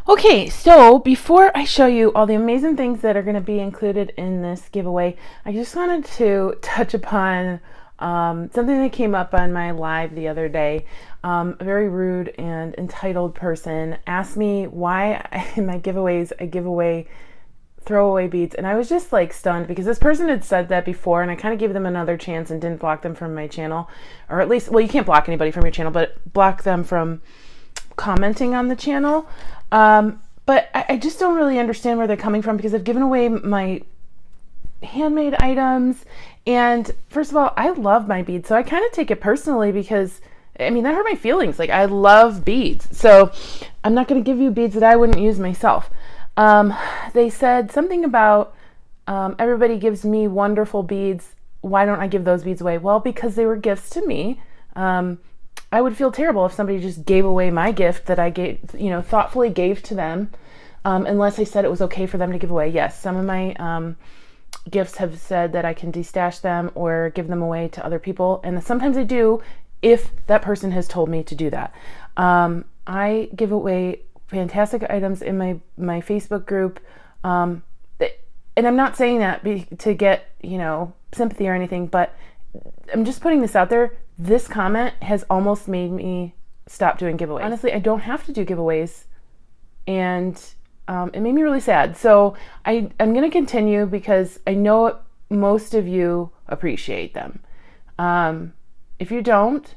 Okay, so before I show you all the amazing things that are going to be included in this giveaway, I just wanted to touch upon something that came up on my live the other day. A very rude and entitled person asked me why in my giveaways I give away throwaway beads, and I was just like stunned because this person had said that before, and I kind of gave them another chance and didn't block them from my channel, or at least, well, you can't block anybody from your channel, but block them from commenting on the channel. But I just don't really understand where they're coming from, because I've given away my handmade items, and first of all, I love my beads, so I kind of take it personally because I mean, that hurt my feelings. Like, I love beads, so I'm not going to give you beads that I wouldn't use myself. They said something about everybody gives me wonderful beads. Why don't I give those beads away? Well, because they were gifts to me. I would feel terrible if somebody just gave away my gift that I gave, thoughtfully gave to them, unless I said it was okay for them to give away. Yes, some of my gifts have said that I can destash them or give them away to other people, and sometimes I do if that person has told me to do that. I give away fantastic items in my Facebook group, and I'm not saying that to get sympathy or anything, but I'm just putting this out there. This comment has almost made me stop doing giveaways. Honestly, I don't have to do giveaways, and it made me really sad. So I'm going to continue because I know most of you appreciate them. If you don't,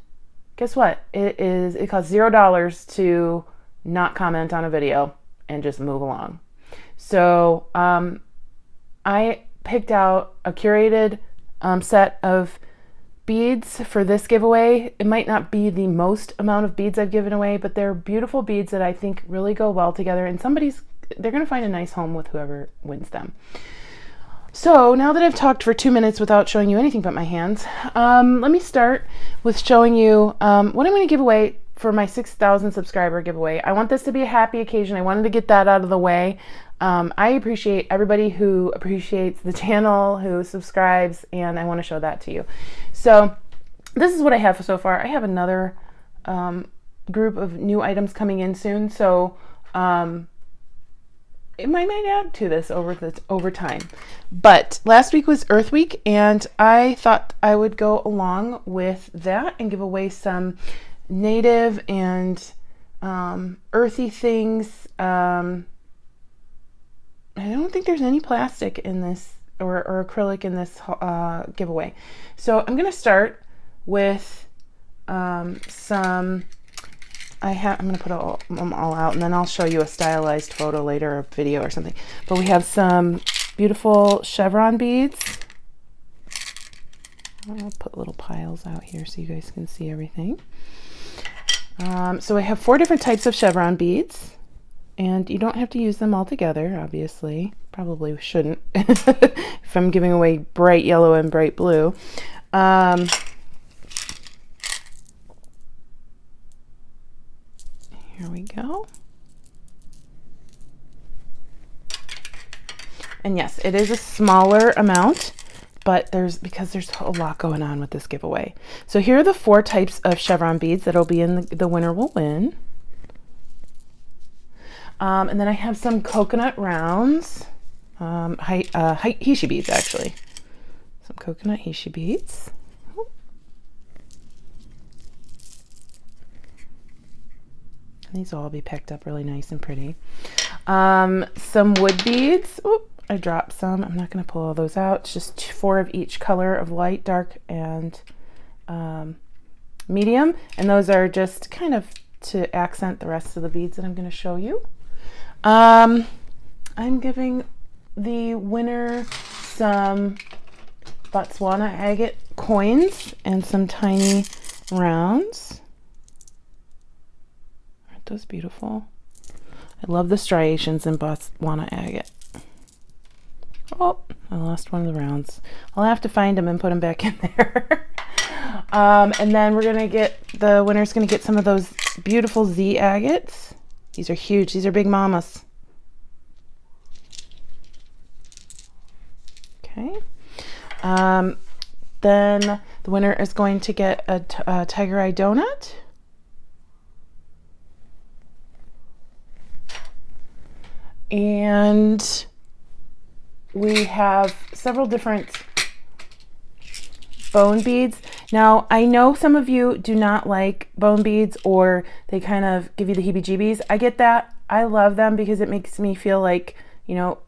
guess what? It costs $0 to not comment on a video and just move along. So I picked out a curated set of beads for this giveaway. It might not be the most amount of beads I've given away, but they're beautiful beads that I think really go well together, and they're going to find a nice home with whoever wins them. So now that I've talked for 2 minutes without showing you anything but my hands, let me start with showing you what I'm going to give away for my 6,000 subscriber giveaway. I want this to be a happy occasion. I wanted to get that out of the way. I appreciate everybody who appreciates the channel, who subscribes, and I want to show that to you. So this is what I have so far. I have another group of new items coming in soon, so it might add to this over time. But last week was Earth Week, and I thought I would go along with that and give away some native and earthy things. I don't think there's any plastic in this or acrylic in this giveaway. So I'm going to start with some. I'm going to put them all out, and then I'll show you a stylized photo later, or video or something. But we have some beautiful chevron beads. I'll put little piles out here so you guys can see everything. So I have 4 different types of chevron beads, and you don't have to use them all together, obviously. Probably shouldn't if I'm giving away bright yellow and bright blue. Here we go. And yes, it is a smaller amount, but because there's a lot going on with this giveaway. So here are the 4 types of chevron beads that'll be in the winner will win. And then I have some coconut rounds, Heishi beads actually. Some coconut Heishi beads. And these will all be packed up really nice and pretty. Some wood beads. Oop, I dropped some. I'm not going to pull all those out. It's just 4 of each color of light, dark, and medium. And those are just kind of to accent the rest of the beads that I'm going to show you. I'm giving the winner some Botswana agate coins and some tiny rounds. Aren't those beautiful? I love the striations in Botswana agate. Oh, I lost one of the rounds. I'll have to find them and put them back in there. And then the winner's going to get some of those beautiful Z agates. These are huge. These are big mamas. Okay. Then the winner is going to get a tiger eye donut. And we have several different bone beads. Now, I know some of you do not like bone beads, or they kind of give you the heebie-jeebies. I get that. I love them because it makes me feel like, you know,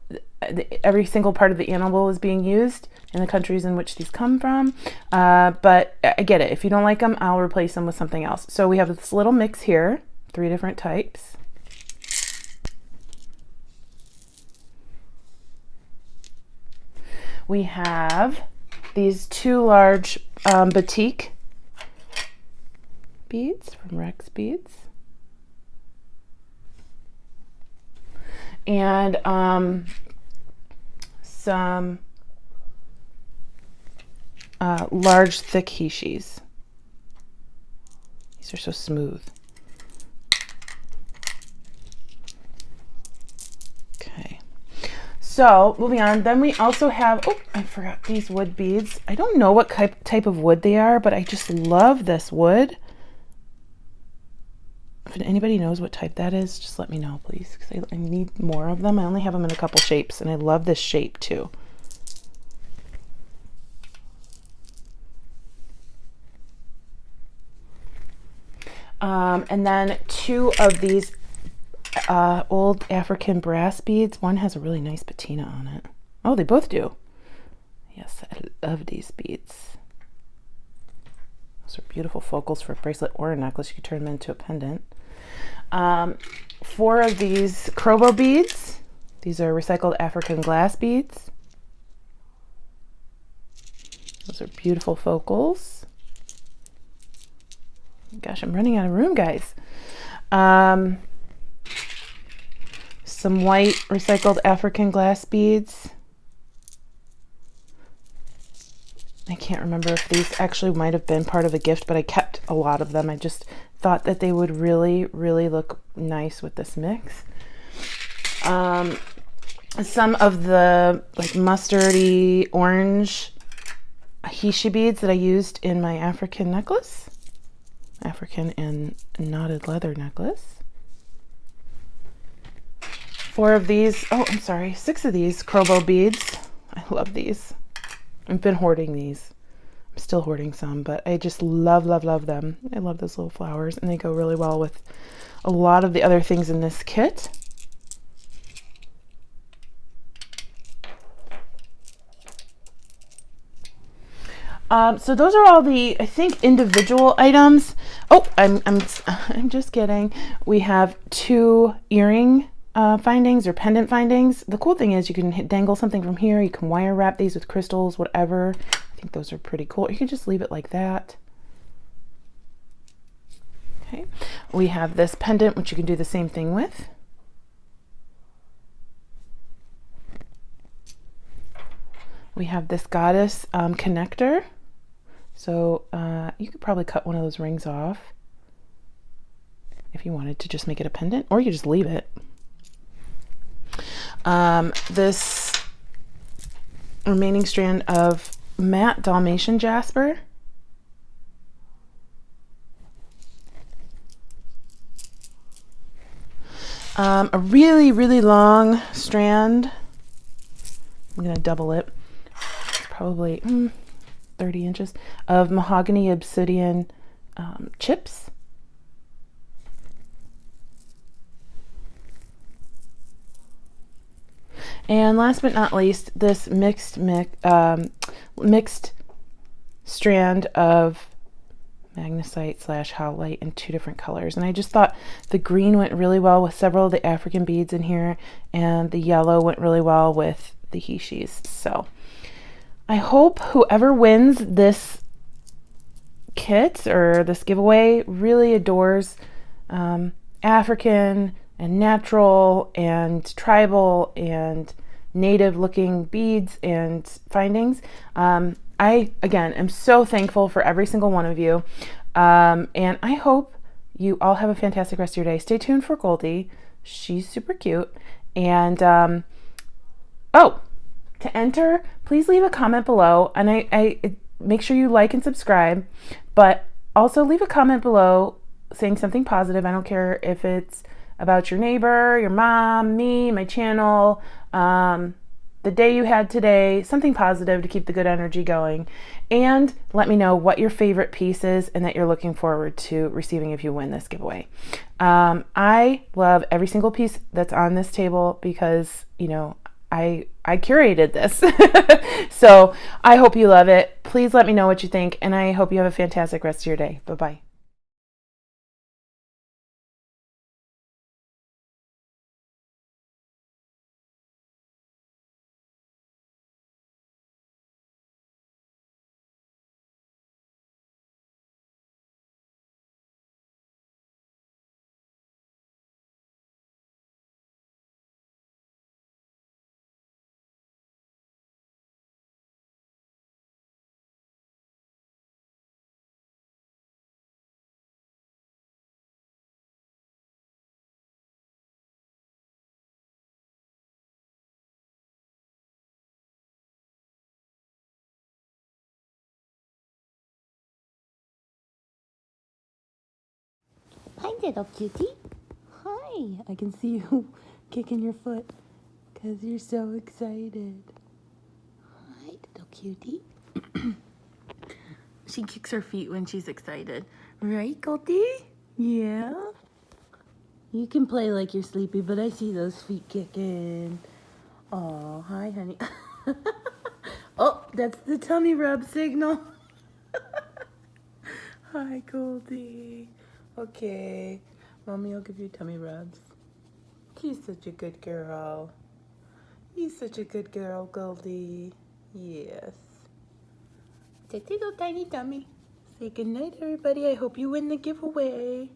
every single part of the animal is being used in the countries in which these come from. But I get it. If you don't like them, I'll replace them with something else. So we have this little mix here, 3 different types. We have these 2 large batik beads from Rex Beads. And some large thick hishis. These are so smooth. Okay. So moving on, then we also have, oh, I forgot these wood beads. I don't know what type of wood they are, but I just love this wood. If anybody knows what type that is, just let me know, please, because I need more of them. I only have them in a couple shapes, and I love this shape too. And then 2 of these old African brass beads. One has a really nice patina on it. Oh, they both do. Yes, I love these beads. Those are beautiful focals for a bracelet or a necklace. You could turn them into a pendant. 4 of these Crowbar beads. These are recycled African glass beads. Those are beautiful focals. Gosh, I'm running out of room, guys. Some white recycled African glass beads. I can't remember if these actually might have been part of a gift, but I kept a lot of them. I just thought that they would really, really look nice with this mix. Some of the like mustardy orange hishi beads that I used in my African necklace. African and knotted leather necklace. 4 of these, oh, I'm sorry, 6 of these Crowbar beads. I love these. I've been hoarding these. I'm still hoarding some, but I just love, love, love them. I love those little flowers, and they go really well with a lot of the other things in this kit. So those are all the, I think, individual items. Oh, I'm just kidding. We have 2 earring findings or pendant findings. The cool thing is you can dangle something from here. You can wire wrap these with crystals, whatever. I think those are pretty cool. You can just leave it like that. Okay. We have this pendant, which you can do the same thing with. We have this goddess connector. So you could probably cut one of those rings off if you wanted to just make it a pendant, or you just leave it. This remaining strand of matte Dalmatian jasper. A really, really long strand. I'm going to double it. Probably 30 inches of mahogany obsidian chips. And last but not least, this mixed strand of magnesite / howlite in 2 different colors. And I just thought the green went really well with several of the African beads in here, and the yellow went really well with the hishis. So I hope whoever wins this kit or this giveaway really adores African and natural and tribal and native looking beads and findings. I, again, am so thankful for every single one of you. And I hope you all have a fantastic rest of your day. Stay tuned for Goldie. She's super cute. And, oh, to enter, please leave a comment below. And I make sure you like and subscribe, but also leave a comment below saying something positive. I don't care if it's about your neighbor, your mom, me, my channel, the day you had today, something positive to keep the good energy going. And let me know what your favorite piece is and that you're looking forward to receiving if you win this giveaway. I love every single piece that's on this table because, you know, I curated this. So I hope you love it. Please let me know what you think, and I hope you have a fantastic rest of your day. Bye-bye. Hi, little cutie. Hi. I can see you kicking your foot because you're so excited. Hi, little cutie. She kicks her feet when she's excited. Right, Goldie? Yeah? You can play like you're sleepy, but I see those feet kicking. Oh, hi, honey. Oh, that's the tummy rub signal. Hi, Goldie. Okay. Mommy will give you tummy rubs. She's such a good girl. You're such a good girl, Goldie. Yes. Say little tiny tummy. Say good night, everybody. I hope you win the giveaway.